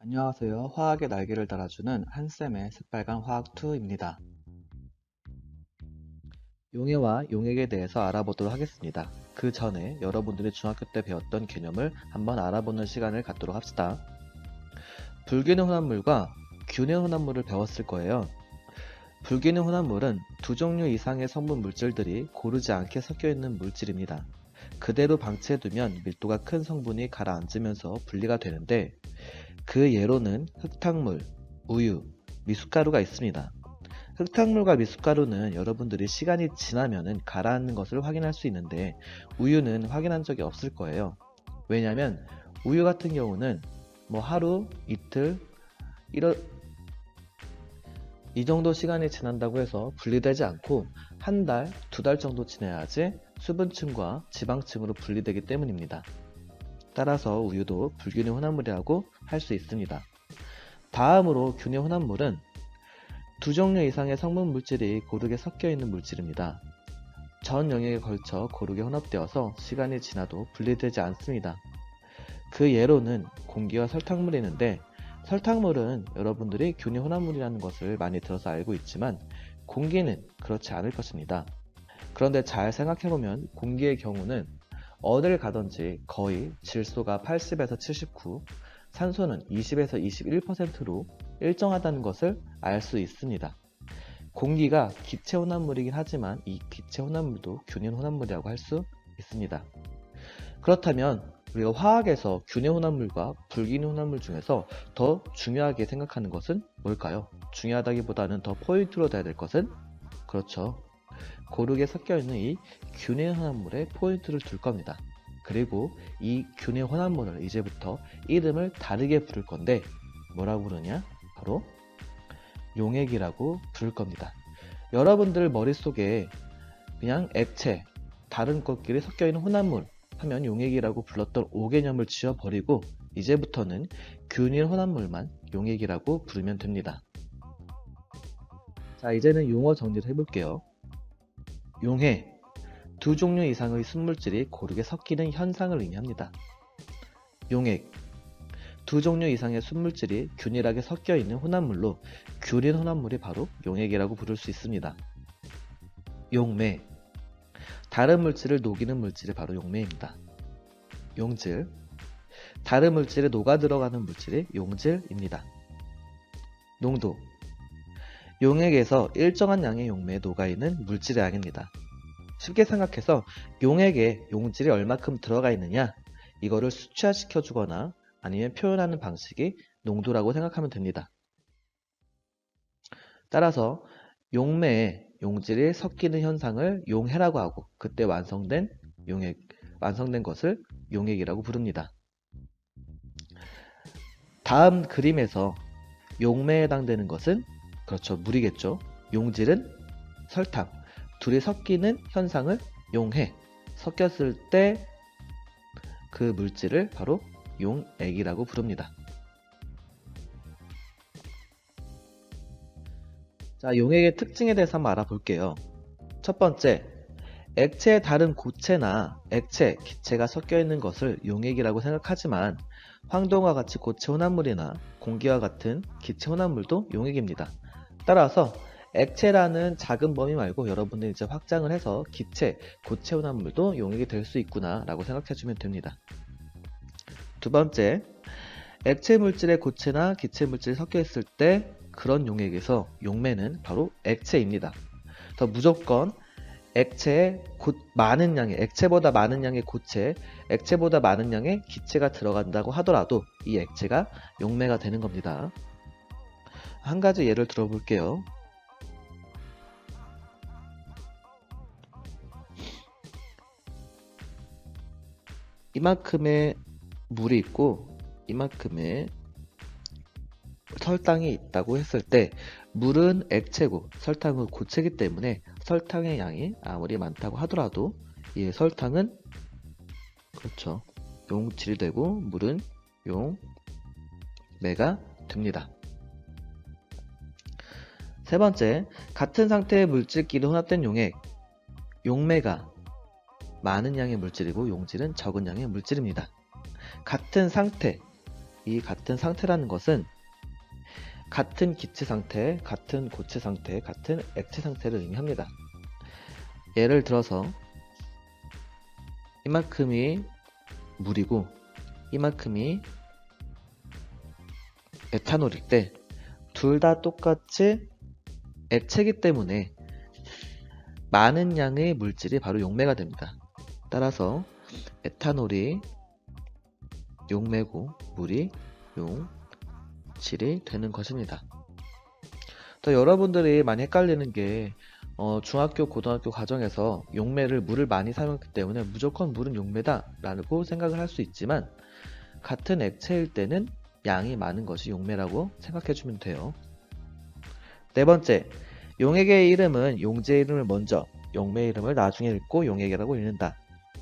안녕하세요. 화학의 날개를 달아주는 한쌤의 새빨간 화학2입니다. 용해와 용액에 대해서 알아보도록 하겠습니다. 그 전에 여러분들이 중학교 때 배웠던 개념을 한번 알아보는 시간을 갖도록 합시다. 불균형 혼합물과 균형 혼합물을 배웠을 거예요. 불균형 혼합물은 두 종류 이상의 성분 물질들이 고르지 않게 섞여 있는 물질입니다. 그대로 방치해두면 밀도가 큰 성분이 가라앉으면서 분리가 되는데 그 예로는 흙탕물, 우유, 미숫가루가 있습니다. 흙탕물과 미숫가루는 여러분들이 시간이 지나면 가라앉는 것을 확인할 수 있는데 우유는 확인한 적이 없을 거예요. 왜냐하면 우유 같은 경우는 하루, 이틀, 이 정도 시간이 지난다고 해서 분리되지 않고 한 달, 두 달 정도 지나야지 수분층과 지방층으로 분리되기 때문입니다. 따라서 우유도 불균형 혼합물이라고 할 수 있습니다. 다음으로 균형 혼합물은 두 종류 이상의 성분 물질이 고르게 섞여 있는 물질입니다. 전 영역에 걸쳐 고르게 혼합되어서 시간이 지나도 분리되지 않습니다. 그 예로는 공기와 설탕물이 있는데 설탕물은 여러분들이 균형 혼합물이라는 것을 많이 들어서 알고 있지만 공기는 그렇지 않을 것입니다. 그런데 잘 생각해보면 공기의 경우는 어딜 가든지 거의 질소가 80에서 79, 산소는 20에서 21%로 일정하다는 것을 알 수 있습니다. 공기가 기체 혼합물이긴 하지만 이 기체 혼합물도 균형 혼합물이라고 할 수 있습니다. 그렇다면 우리가 화학에서 균형 혼합물과 불균형 혼합물 중에서 더 중요하게 생각하는 것은 뭘까요? 중요하다기보다는 더 포인트로 둬야 될 것은 그렇죠. 고르게 섞여 있는 이 균형 혼합물에 포인트를 둘 겁니다. 그리고 이 균형 혼합물을 이제부터 이름을 다르게 부를 건데 뭐라고 부르냐? 바로 용액이라고 부를 겁니다. 여러분들 머릿속에 그냥 액체, 다른 것끼리 섞여 있는 혼합물 하면 용액이라고 불렀던 5개념을 지워버리고 이제부터는 균형 혼합물만 용액이라고 부르면 됩니다. 자, 이제는 용어 정리를 해볼게요. 용해, 두 종류 이상의 순물질이 고르게 섞이는 현상을 의미합니다. 용액, 두 종류 이상의 순물질이 균일하게 섞여 있는 혼합물로 균일 혼합물이 바로 용액이라고 부를 수 있습니다. 용매, 다른 물질을 녹이는 물질이 바로 용매입니다. 용질, 다른 물질에 녹아 들어가는 물질이 용질입니다. 농도, 용액에서 일정한 양의 용매에 녹아있는 물질의 양입니다. 쉽게 생각해서 용액에 용질이 얼마큼 들어가 있느냐 이거를 수치화시켜 주거나 아니면 표현하는 방식이 농도라고 생각하면 됩니다. 따라서 용매에 용질이 섞이는 현상을 용해라고 하고 그때 완성된 것을 용액이라고 부릅니다. 다음 그림에서 용매에 해당되는 것은 그렇죠, 물이겠죠. 용질은 설탕, 둘이 섞이는 현상을 용해, 섞였을 때 그 물질을 바로 용액이라고 부릅니다. 자, 용액의 특징에 대해서 한번 알아볼게요. 첫 번째, 액체의 다른 고체나 액체, 기체가 섞여 있는 것을 용액이라고 생각하지만 황동과 같이 고체 혼합물이나 공기와 같은 기체 혼합물도 용액입니다. 따라서 액체라는 작은 범위 말고 여러분들이 이제 확장을 해서 기체, 고체 혼합물도 용액이 될 수 있구나 라고 생각해 주면 됩니다. 두 번째, 액체 물질의 고체나 기체 물질이 섞여 있을 때 그런 용액에서 용매는 바로 액체입니다. 더 무조건 액체에 많은 양의, 액체보다 많은 양의 고체, 액체보다 많은 양의 기체가 들어간다고 하더라도 이 액체가 용매가 되는 겁니다. 한 가지 예를 들어볼게요. 이만큼의 물이 있고 이만큼의 설탕이 있다고 했을 때 물은 액체고 설탕은 고체이기 때문에 설탕의 양이 아무리 많다고 하더라도 이 설탕은 그렇죠, 용질이 되고 물은 용매가 됩니다. 세 번째, 같은 상태의 물질끼리 혼합된 용액, 용매가 많은 양의 물질이고 용질은 적은 양의 물질입니다. 같은 상태, 이 같은 상태라는 것은 같은 기체 상태, 같은 고체 상태, 같은 액체 상태를 의미합니다. 예를 들어서 이만큼이 물이고 이만큼이 에탄올일 때 둘 다 똑같이 액체이기 때문에 많은 양의 물질이 바로 용매가 됩니다. 따라서 에탄올이 용매고 물이 용질이 되는 것입니다. 또 여러분들이 많이 헷갈리는 게 중학교, 고등학교 과정에서 용매를 물을 많이 사용했기 때문에 무조건 물은 용매다 라고 생각을 할 수 있지만 같은 액체일 때는 양이 많은 것이 용매라고 생각해주면 돼요. 네 번째, 용액의 이름은 용제의 이름을 먼저, 용매의 이름을 나중에 읽고 용액이라고 읽는다.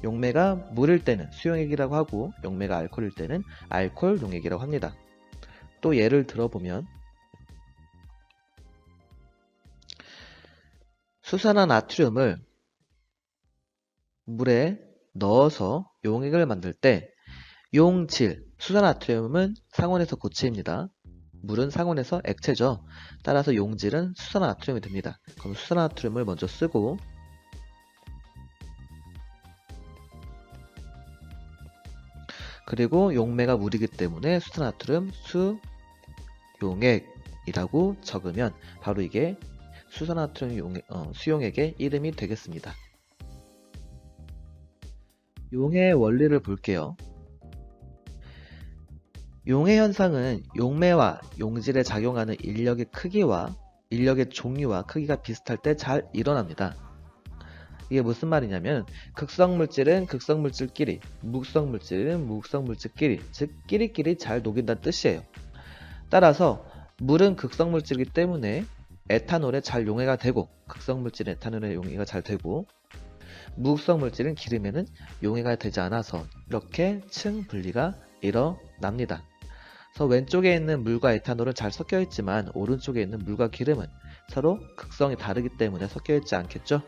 용매가 물일 때는 수용액이라고 하고 용매가 알코올일 때는 알코올 용액이라고 합니다. 또 예를 들어보면 수산화 나트륨을 물에 넣어서 용액을 만들 때 용질, 수산화나트륨은 상온에서 고체입니다. 물은 상온에서 액체죠. 따라서 용질은 수산화나트륨이 됩니다. 그럼 수산화나트륨을 먼저 쓰고 그리고 용매가 물이기 때문에 수산화나트륨 수용액이라고 적으면 바로 이게 수산화나트륨 수용액의 이름이 되겠습니다. 용의 원리를 볼게요. 용의 현상은 용매와 용질에 작용하는 인력의 크기와 인력의 종류와 크기가 비슷할 때 잘 일어납니다. 이게 무슨 말이냐면 극성물질은 극성물질끼리, 무극성물질은 무극성물질끼리, 즉 끼리끼리 잘 녹인다는 뜻이에요. 따라서 물은 극성물질이기 때문에 에탄올에 잘 용해가 되고 극성물질은 에탄올에 용해가 잘 되고 무극성물질은 기름에는 용해가 되지 않아서 이렇게 층 분리가 일어납니다. 그래서 왼쪽에 있는 물과 에탄올은 잘 섞여 있지만 오른쪽에 있는 물과 기름은 서로 극성이 다르기 때문에 섞여 있지 않겠죠?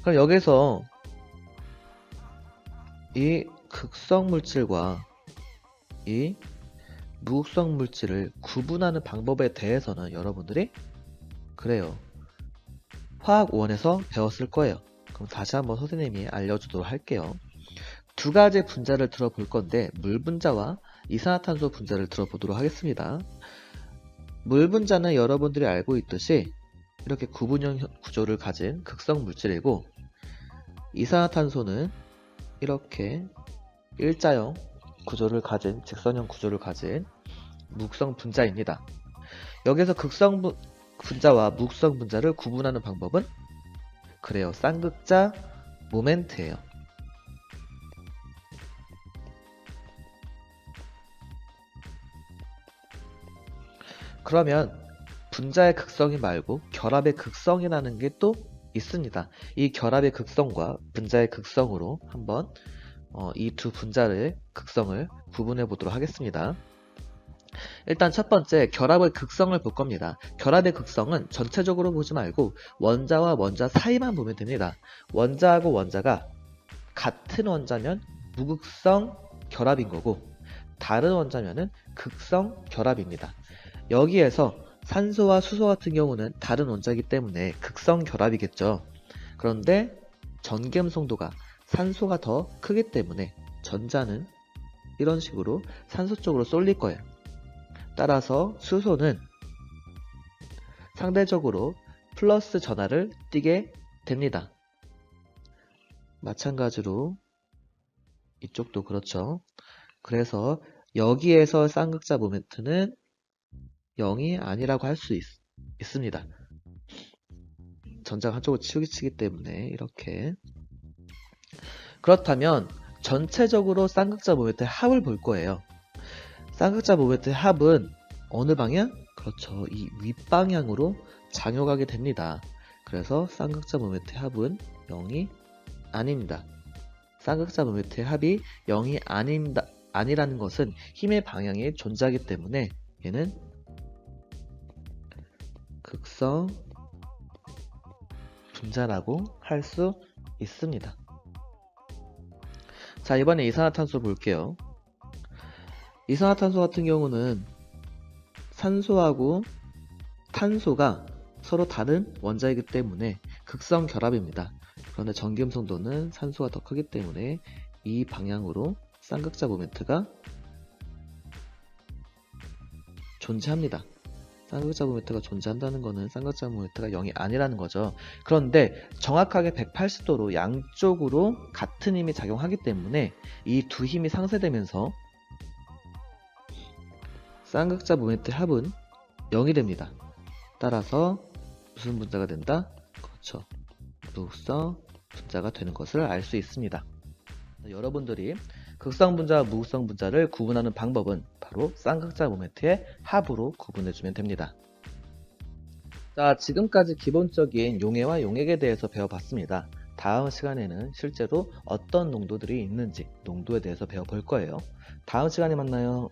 그럼 여기서 이 극성 물질과 이 무극성 물질을 구분하는 방법에 대해서는 여러분들이 그래요, 화학원에서 배웠을 거예요. 그럼 다시 한번 선생님이 알려주도록 할게요. 두 가지 분자를 들어볼 건데 물 분자와 이산화탄소 분자를 들어보도록 하겠습니다. 물 분자는 여러분들이 알고 있듯이 이렇게 구분형 구조를 가진 극성 물질이고 이산화탄소는 이렇게 일자형 구조를 가진 직선형 구조를 가진 무극성 분자입니다. 여기서 극성 분자와 무극성 분자를 구분하는 방법은 그래요, 쌍극자 모멘트예요. 그러면 분자의 극성이 말고 결합의 극성이라는 게 또 있습니다. 이 결합의 극성과 분자의 극성으로 한번 이 두 분자의 극성을 구분해 보도록 하겠습니다. 일단 첫 번째 결합의 극성을 볼 겁니다. 결합의 극성은 전체적으로 보지 말고 원자와 원자 사이만 보면 됩니다. 원자하고 원자가 같은 원자면 무극성 결합인 거고 다른 원자면은 극성 결합입니다. 여기에서 산소와 수소 같은 경우는 다른 원자이기 때문에 극성 결합이겠죠. 그런데 전기음성도가 산소가 더 크기 때문에 전자는 이런 식으로 산소 쪽으로 쏠릴 거예요. 따라서 수소는 상대적으로 플러스 전하를 띠게 됩니다. 마찬가지로 이쪽도 그렇죠. 그래서 여기에서 쌍극자 모멘트는 0이 아니라고 할 수 있습니다. 전자가 한쪽으로 치우치기 때문에 이렇게. 그렇다면 전체적으로 쌍극자 모멘트의 합을 볼 거예요. 쌍극자 모멘트의 합은 어느 방향? 그렇죠, 이 윗방향으로 장요가게 됩니다. 그래서 쌍극자 모멘트의 합은 0이 아닙니다. 쌍극자 모멘트의 합이 0이 아니라는 것은 힘의 방향이 존재하기 때문에 얘는 극성 분자라고 할 수 있습니다. 자, 이번에 이산화탄소 볼게요. 이산화탄소 같은 경우는 산소하고 탄소가 서로 다른 원자이기 때문에 극성 결합입니다. 그런데 전기음성도는 산소가 더 크기 때문에 이 방향으로 쌍극자 모멘트가 존재합니다. 쌍극자 모멘트가 존재한다는 것은 쌍극자 모멘트가 0이 아니라는 거죠. 그런데 정확하게 180도로 양쪽으로 같은 힘이 작용하기 때문에 이 두 힘이 상쇄되면서 쌍극자 모멘트 합은 0이 됩니다. 따라서 무슨 분자가 된다? 그렇죠. 무극성 분자가 되는 것을 알 수 있습니다. 여러분들이 극성 분자와 무극성 분자를 구분하는 방법은 바로 쌍극자 모멘트의 합으로 구분해주면 됩니다. 자, 지금까지 기본적인 용해와 용액에 대해서 배워봤습니다. 다음 시간에는 실제로 어떤 농도들이 있는지 농도에 대해서 배워볼 거예요. 다음 시간에 만나요.